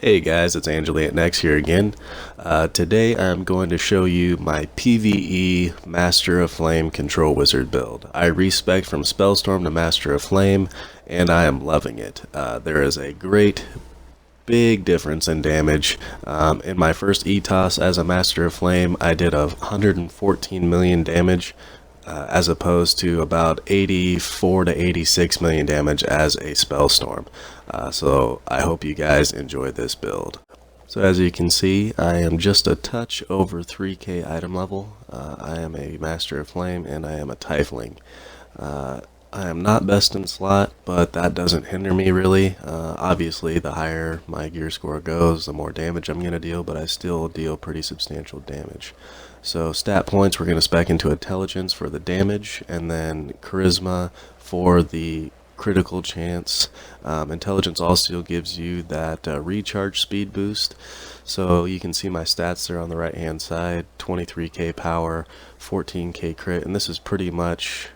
Hey guys, it's Angli Et Nex here again. Today I'm going to show you my PVE Master of Flame Control Wizard build. I respec from Spellstorm to Master of Flame, and I am loving it. There is a great big difference in damage. In my first ETOS as a Master of Flame, I did 114 million damage, as opposed to about 84 to 86 million damage as a Spellstorm. So I hope you guys enjoy this build. So as you can see, I am just a touch over 3k item level. I am a Master of Flame and I am a Tiefling. I am not best in slot, but that doesn't hinder me really. Obviously, the higher my gear score goes, the more damage I'm going to deal, but I still deal pretty substantial damage. So stat points, we're going to spec into intelligence for the damage, and then charisma for the critical chance. Intelligence also gives you that recharge speed boost. So you can see my stats there on the right hand side, 23k power, 14k crit, and this is pretty much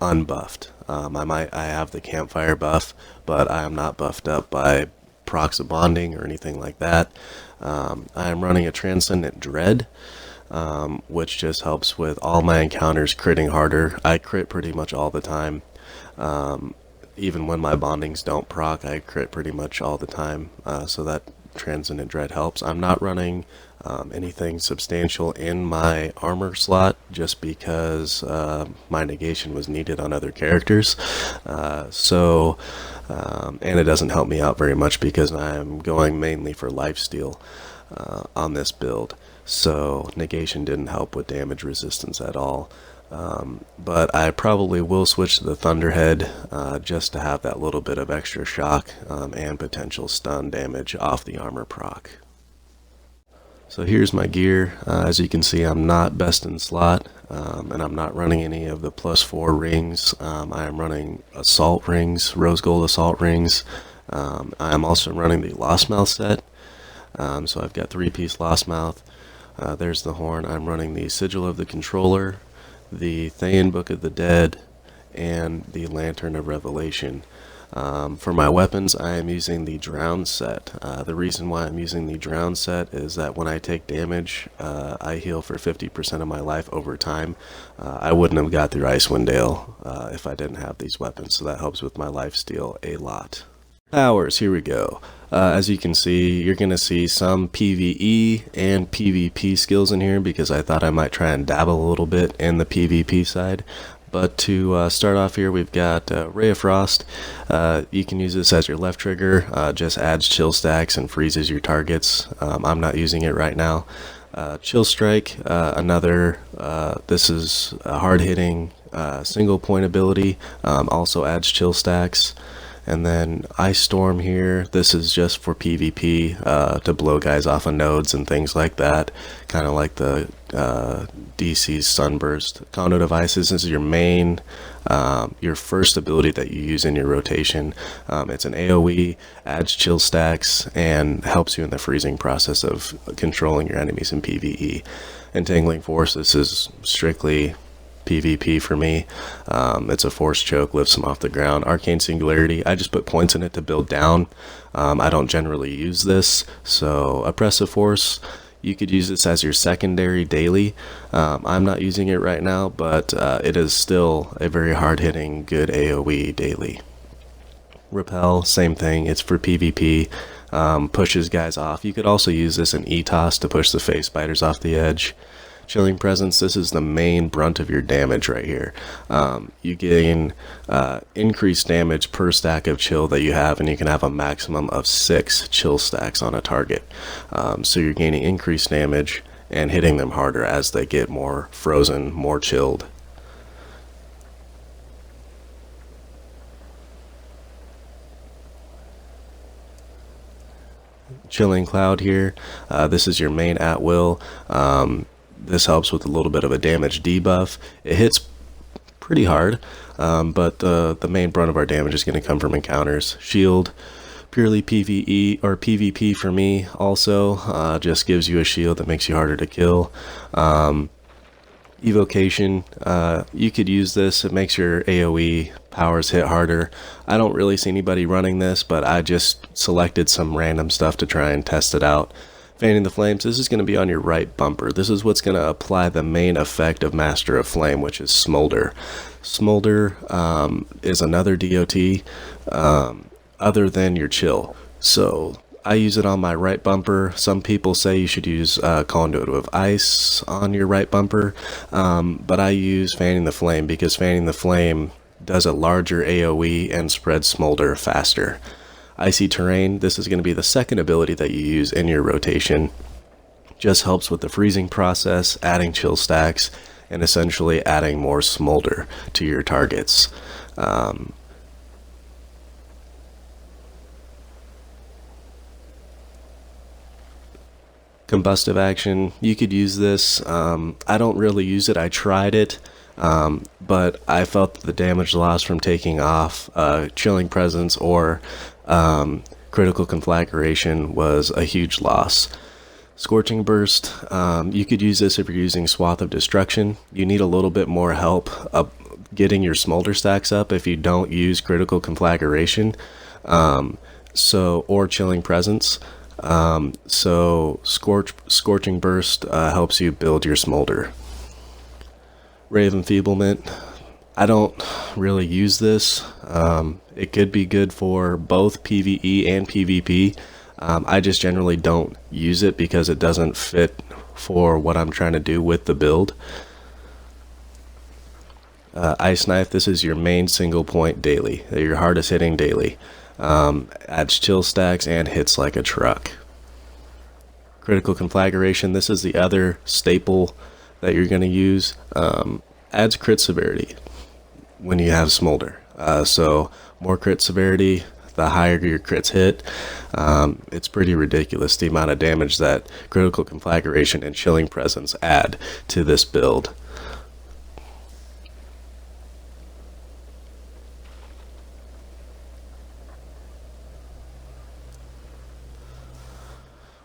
unbuffed. I have the campfire buff, but I am not buffed up by procs of bonding or anything like that. I am running a transcendent dread, which just helps with all my encounters critting harder. I crit pretty much all the time. Even when my bondings don't proc, I crit pretty much all the time, so that transcendent dread helps. I'm not running anything substantial in my armor slot just because my negation was needed on other characters. And it doesn't help me out very much because I'm going mainly for lifesteal on this build. So negation didn't help with damage resistance at all. But I probably will switch to the Thunderhead just to have that little bit of extra shock and potential stun damage off the armor proc. So here's my gear. As you can see, I'm not best in slot, and I'm not running any of the +4 rings. I am running assault rings, rose gold assault rings. I am also running the Lost Mouth set. So I've got 3-piece Lost Mouth. There's the horn. I'm running the Sigil of the Controller, the Thayan Book of the Dead, and the Lantern of Revelation. For my weapons, I am using the Drown set. The reason why I'm using the Drown set is that when I take damage, I heal for 50% of my life over time. I wouldn't have got through Icewind Dale if I didn't have these weapons, so that helps with my lifesteal a lot. Powers, here we go. As you can see, you're going to see some PvE and PvP skills in here because I thought I might try and dabble a little bit in the PvP side. But to start off here, we've got Ray of Frost. You can use this as your left trigger, just adds chill stacks and freezes your targets. I'm not using it right now. Chill Strike, this is a hard-hitting single point ability, also adds chill stacks. And then Ice Storm here, this is just for PvP, to blow guys off of nodes and things like that, kind of like the DC's Sunburst. Conduit of Ice, this is your main, your first ability that you use in your rotation. It's an AoE, adds chill stacks, and helps you in the freezing process of controlling your enemies in PvE. Entangling Force, this is strictly PvP for me. It's a force choke, lifts them off the ground. Arcane Singularity, I just put points in it to build down. I don't generally use this. So Oppressive Force, you could use this as your secondary daily. I'm not using it right now, but it is still a very hard-hitting, good AoE daily. Repel, same thing, it's for PvP. Pushes guys off. You could also use this in ETOS to push the face spiders off the edge. Chilling Presence, this is the main brunt of your damage right here. You gain increased damage per stack of chill that you have, and you can have a maximum of 6 chill stacks on a target. So you're gaining increased damage and hitting them harder as they get more frozen, more chilled. Chilling Cloud here, this is your main at will. This helps with a little bit of a damage debuff. It hits pretty hard, but the main brunt of our damage is going to come from encounters. Shield, purely PvE or PvP for me also, just gives you a shield that makes you harder to kill. Evocation, you could use this. It makes your AoE powers hit harder. I don't really see anybody running this, but I just selected some random stuff to try and test it out. Fanning the Flames, this is going to be on your right bumper. This is what's going to apply the main effect of Master of Flame, which is Smolder. Smolder is another DOT other than your chill. So I use it on my right bumper. Some people say you should use Conduit of Ice on your right bumper, but I use Fanning the Flame because Fanning the Flame does a larger AoE and spreads Smolder faster. Icy Terrain, this is going to be the second ability that you use in your rotation. Just helps with the freezing process, adding chill stacks, and essentially adding more Smolder to your targets. Combustive action, you could use this. I don't really use it. I tried it, but I felt that the damage loss from taking off Chilling Presence or critical conflagration was a huge loss. Scorching Burst, you could use this if you're using Swath of Destruction. You need a little bit more help getting your Smolder stacks up if you don't use critical conflagration, or Chilling Presence. So Scorching Burst helps you build your Smolder. Ray of Enfeeblement, I don't really use this. It could be good for both PvE and PvP. I just generally don't use it because it doesn't fit for what I'm trying to do with the build. Ice Knife, this is your main single point daily, your hardest hitting daily. Adds chill stacks and hits like a truck. Critical Conflagration, this is the other staple that you're going to use. Adds crit severity when you have Smolder. So more crit severity, the higher your crits hit. It's pretty ridiculous the amount of damage that Critical Conflagration and Chilling Presence add to this build.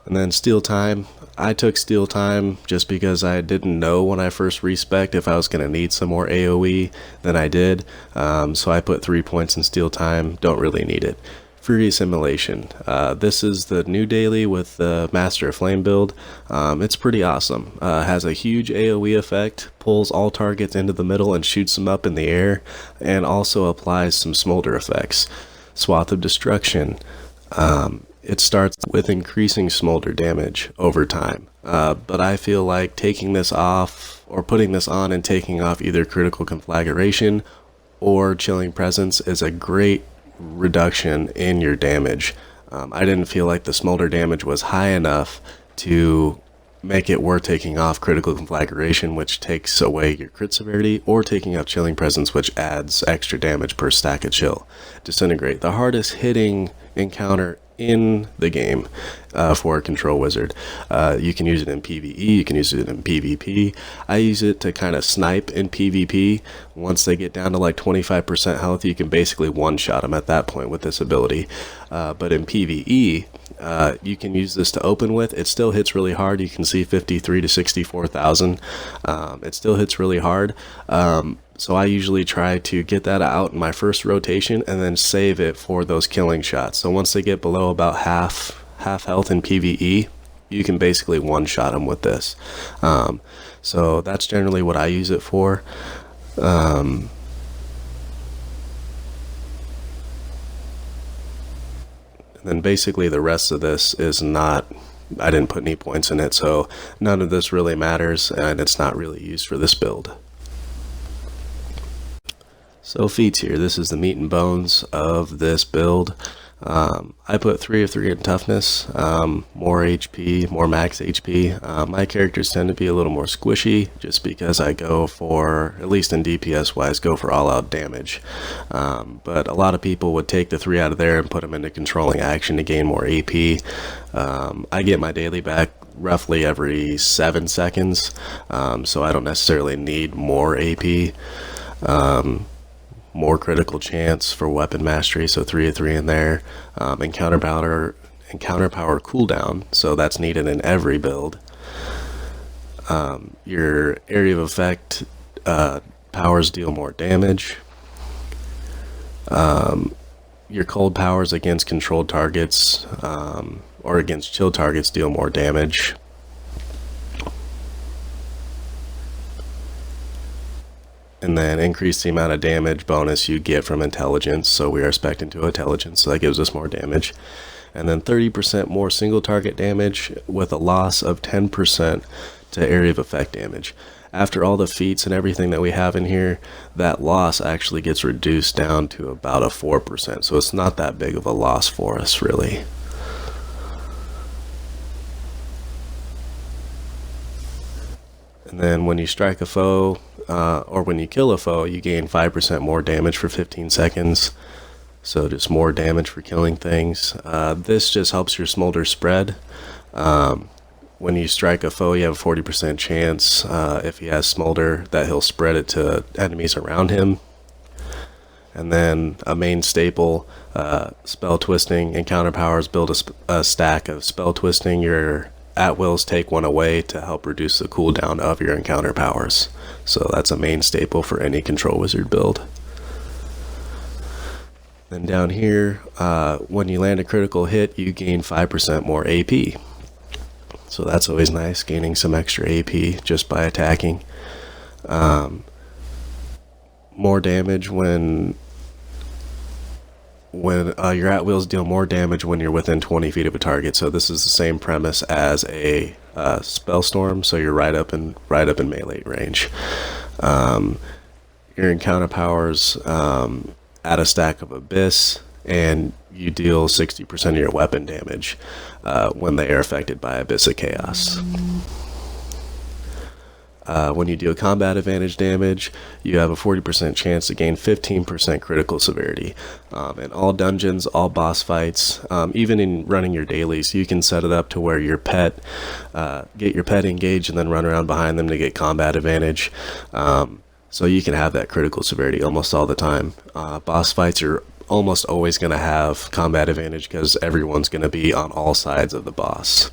And then Steal Time, I took Steal Time just because I didn't know when I first respec'd if I was going to need some more AoE than I did. So I put 3 points in Steal Time, don't really need it. Fury Assimilation, this is the new daily with the Master of Flame build. It's pretty awesome. Has a huge AoE effect, pulls all targets into the middle and shoots them up in the air, and also applies some Smolder effects. Swath of Destruction, it starts with increasing Smolder damage over time, but I feel like taking this off or putting this on and taking off either Critical Conflagration or Chilling Presence is a great reduction in your damage. I didn't feel like the Smolder damage was high enough to make it worth taking off Critical Conflagration, which takes away your crit severity, or taking off Chilling Presence, which adds extra damage per stack of chill. Disintegrate, the hardest hitting encounter in the game for a Control Wizard. You can use it in PvE, you can use it in PvP. I use it to kind of snipe in PvP. Once they get down to like 25% health, you can basically one-shot them at that point with this ability. But in PvE, you can use this to open with. It still hits really hard. You can see 53 to 64,000. It still hits really hard. So I usually try to get that out in my first rotation and then save it for those killing shots. So once they get below about half health in PvE, you can basically one-shot them with this. So that's generally what I use it for. And then basically the rest of this is not, I didn't put any points in it, so none of this really matters, and it's not really used for this build. So feats here, this is the meat and bones of this build. I put 3 of 3 in toughness, more HP, more max HP. My characters tend to be a little more squishy just because I go for, at least in DPS wise, go for all out damage. But a lot of people would take the 3 out of there and put them into controlling action to gain more AP. I get my daily back roughly every 7 seconds, so I don't necessarily need more AP. More critical chance for weapon mastery, so 3 of 3 in there. Encounter power cooldown, so that's needed in every build. Your area of effect powers deal more damage. Your cold powers against controlled targets or against chill targets deal more damage. And then increase the amount of damage bonus you get from intelligence. So we are spec'd into intelligence, so that gives us more damage. And then 30% more single target damage with a loss of 10% to area of effect damage. After all the feats and everything that we have in here, that loss actually gets reduced down to about a 4%. So it's not that big of a loss for us, really. And then when you strike a foe, or when you kill a foe, you gain 5% more damage for 15 seconds. So just more damage for killing things. This just helps your Smolder spread. When you strike a foe, you have a 40% chance, if he has Smolder, that he'll spread it to enemies around him. And then a main staple, spell twisting and counter powers build a stack of spell twisting. Your at-wills take one away to help reduce the cooldown of your encounter powers. So that's a main staple for any control wizard build. Then down here, when you land a critical hit, you gain 5% more AP. So that's always nice, gaining some extra AP just by attacking. More damage when your at-wills deal more damage when you're within 20 feet of a target. So this is the same premise as a spell storm, so you're right up in melee range. Your encounter powers add a stack of Abyss, and you deal 60% of your weapon damage when they are affected by Abyss of Chaos. When you deal combat advantage damage, you have a 40% chance to gain 15% critical severity. In all dungeons, all boss fights, even in running your dailies, you can set it up to where your pet, get your pet engaged and then run around behind them to get combat advantage. So you can have that critical severity almost all the time. Boss fights are almost always going to have combat advantage because everyone's going to be on all sides of the boss.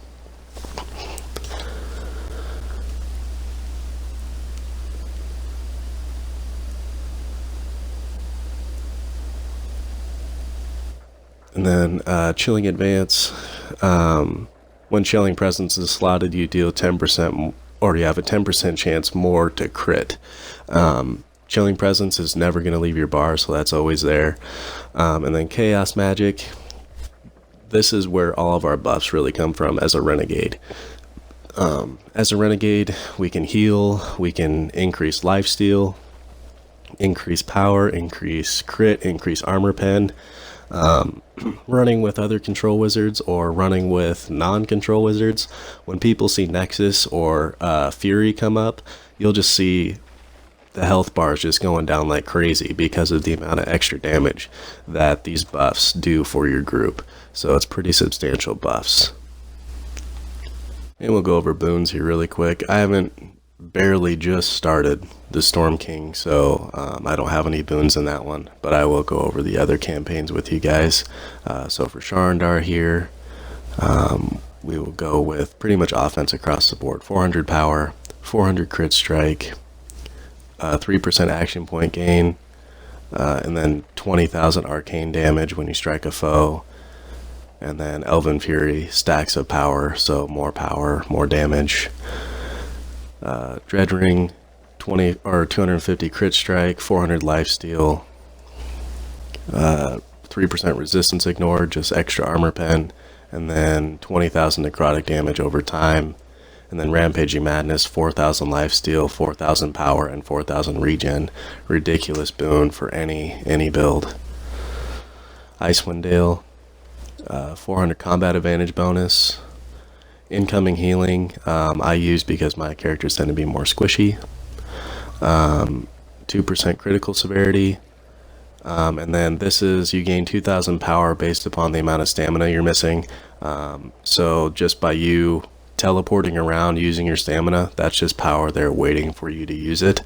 And then Chilling Advance. When Chilling Presence is slotted, you deal 10%, or you have a 10% chance more to crit. Chilling Presence is never going to leave your bar, so that's always there. And then Chaos Magic. This is where all of our buffs really come from as a Renegade. As a Renegade, we can heal, we can increase lifesteal, increase power, increase crit, increase armor pen. Running with other control wizards or running with non-control wizards, when people see Nexus or Fury come up, you'll just see the health bars just going down like crazy because of the amount of extra damage that these buffs do for your group. So it's pretty substantial buffs. And we'll go over boons here really quick. I haven't barely just started the Storm King, so I don't have any boons in that one, but I will go over the other campaigns with you guys. So for Sharandar here, we will go with pretty much offense across the board. 400 power, 400 crit strike, 3% action point gain, and then 20,000 arcane damage when you strike a foe. And then Elven Fury, stacks of power, so more power, more damage. Dread Ring, 20 or 250 crit strike, 400 lifesteal, 3% resistance ignored, just extra armor pen, and then 20,000 necrotic damage over time. And then Rampaging Madness, 4,000 lifesteal, 4,000 power, and 4,000 regen. Ridiculous boon for any build. Icewind Dale, 400 combat advantage bonus. Incoming healing, I use because my characters tend to be more squishy. 2% critical severity. And then this is, you gain 2,000 power based upon the amount of stamina you're missing. So just by you teleporting around using your stamina, that's just power there waiting for you to use it.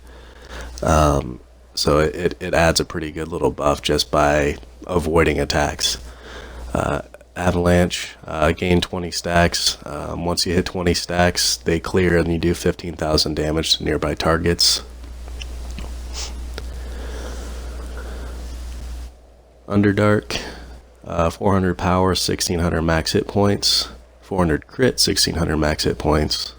So it adds a pretty good little buff just by avoiding attacks. Avalanche, gain 20 stacks. Once you hit 20 stacks, they clear and you do 15,000 damage to nearby targets. Underdark, 400 power, 1600 max hit points, 400 crit, 1600 max hit points.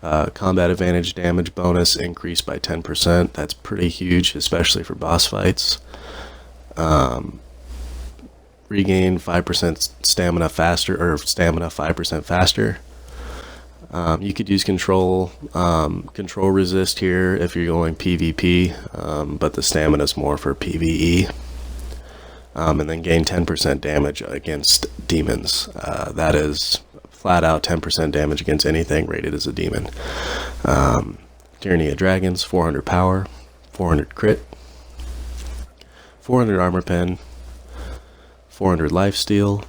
Combat advantage damage bonus increased by 10%. That's pretty huge, especially for boss fights. Regain 5% stamina faster, or stamina 5% faster. You could use control resist here if you're going PvP, but the stamina is more for PvE. And then gain 10% damage against demons. That is flat out 10% damage against anything rated as a demon. Tyranny of Dragons, 400 power, 400 crit, 400 armor pen, 400 lifesteal,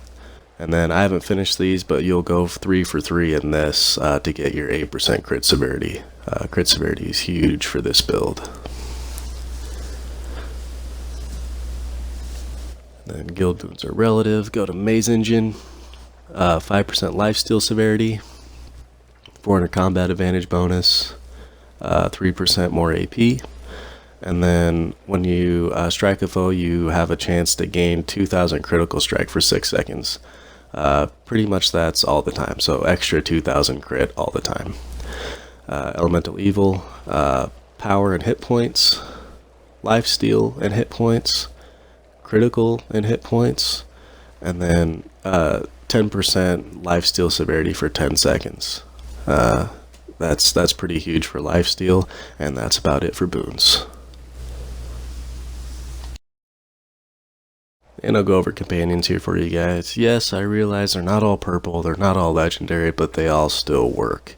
and then I haven't finished these, but you'll go 3 for 3 in this to get your 8% crit severity. Crit severity is huge for this build. Then guild boons are relative. Go to Maze Engine, 5% lifesteal severity, 400 combat advantage bonus, 3% more AP. And then when you strike a foe, you have a chance to gain 2,000 critical strike for 6 seconds. Pretty much that's all the time, so extra 2,000 crit all the time. Elemental Evil, power and hit points, lifesteal and hit points, critical and hit points, and then 10% lifesteal severity for 10 seconds. That's pretty huge for lifesteal, and that's about it for boons. And I'll go over companions here for you guys. Yes, I realize they're not all purple, they're not all legendary, but they all still work.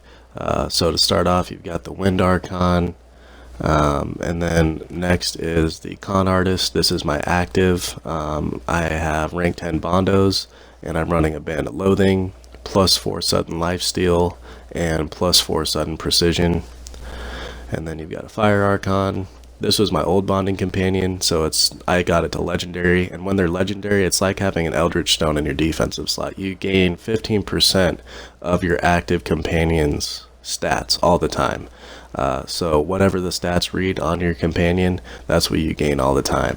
So to start off, you've got the Wind Archon, and then next is the Con Artist. This is my active. I have rank 10 Bondos, and I'm running a Bandit Loathing, +4 sudden lifesteal, and +4 sudden precision. And then you've got a Fire Archon. This was my old bonding companion, so I got it to legendary, and when they're legendary, it's like having an Eldritch Stone in your defensive slot. You gain 15% of your active companion's stats all the time. So whatever the stats read on your companion, that's what you gain all the time.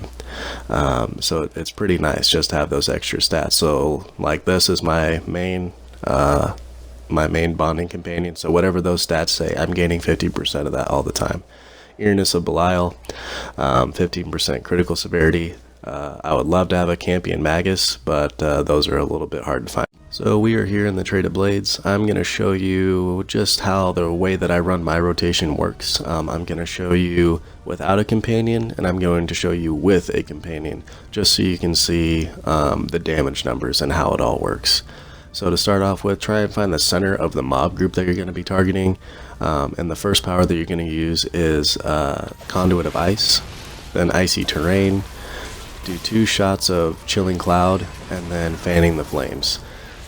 So it's pretty nice just to have those extra stats. So like this is my main bonding companion, so whatever those stats say, I'm gaining 50% of that all the time. Earnest of Belial, 15% critical severity. I would love to have a Campion Magus, but those are a little bit hard to find. So we are here in the Traded Blades. I'm going to show you just how the way that I run my rotation works. I'm going to show you without a companion, and I'm going to show you with a companion, just so you can see the damage numbers and how it all works. So to start off with, try and find the center of the mob group that you're going to be targeting. And the first power that you're going to use is Conduit of Ice, then Icy Terrain, do 2 shots of Chilling Cloud, and then Fanning the Flames.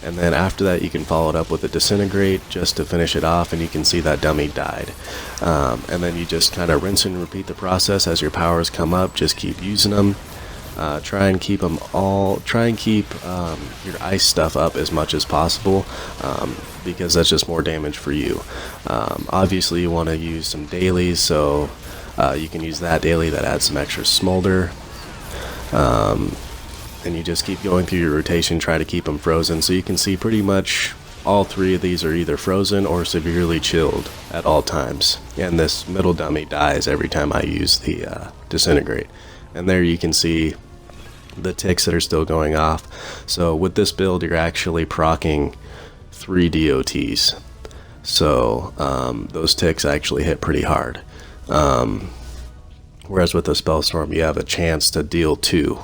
And then after that you can follow it up with a Disintegrate just to finish it off, and you can see that dummy died. And then you just kind of rinse and repeat the process as your powers come up. Just keep using them. Try and keep your ice stuff up as much as possible, because that's just more damage for you. Obviously you want to use some dailies, so you can use that daily that adds some extra Smolder. And you just keep going through your rotation, try to keep them frozen. So you can see pretty much all 3 of these are either frozen or severely chilled at all times. And this middle dummy dies every time I use the Disintegrate. And there you can see the ticks that are still going off. So with this build, you're actually proccing 3 DOTs. So those ticks actually hit pretty hard. Whereas with the Spellstorm, you have a chance to deal 2.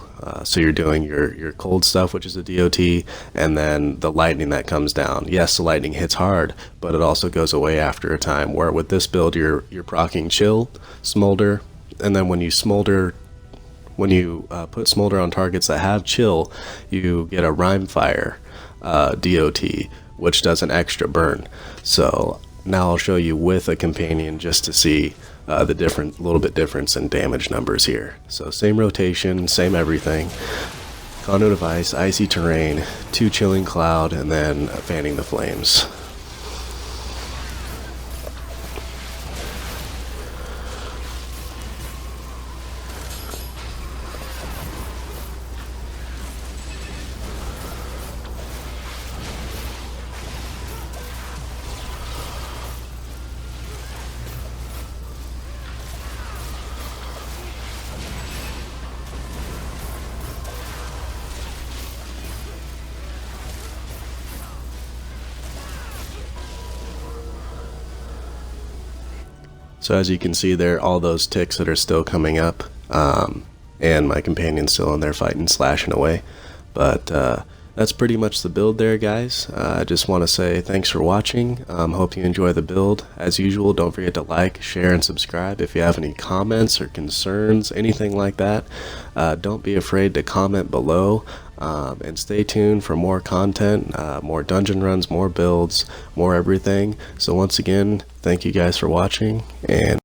So you're doing your cold stuff, which is a DOT, and then the lightning that comes down. Yes, the lightning hits hard, but it also goes away after a time. Where with this build, you're proccing Chill, Smolder, and then when you put Smolder on targets that have Chill, you get a Rimefire DOT, which does an extra burn. So now I'll show you with a companion just to see the little bit difference in damage numbers here. So same rotation, same everything. Conduit of Ice, Icy Terrain, 2 Chilling Cloud, and then Fanning the Flames. So as you can see there, all those ticks that are still coming up, and my companion's still in there fighting, slashing away. But that's pretty much the build there, guys. I just want to say thanks for watching. Hope you enjoy the build. As usual, don't forget to like, share, and subscribe. If you have any comments or concerns, anything like that, don't be afraid to comment below. And stay tuned for more content, more dungeon runs, more builds, more everything. So once again, thank you guys for watching, and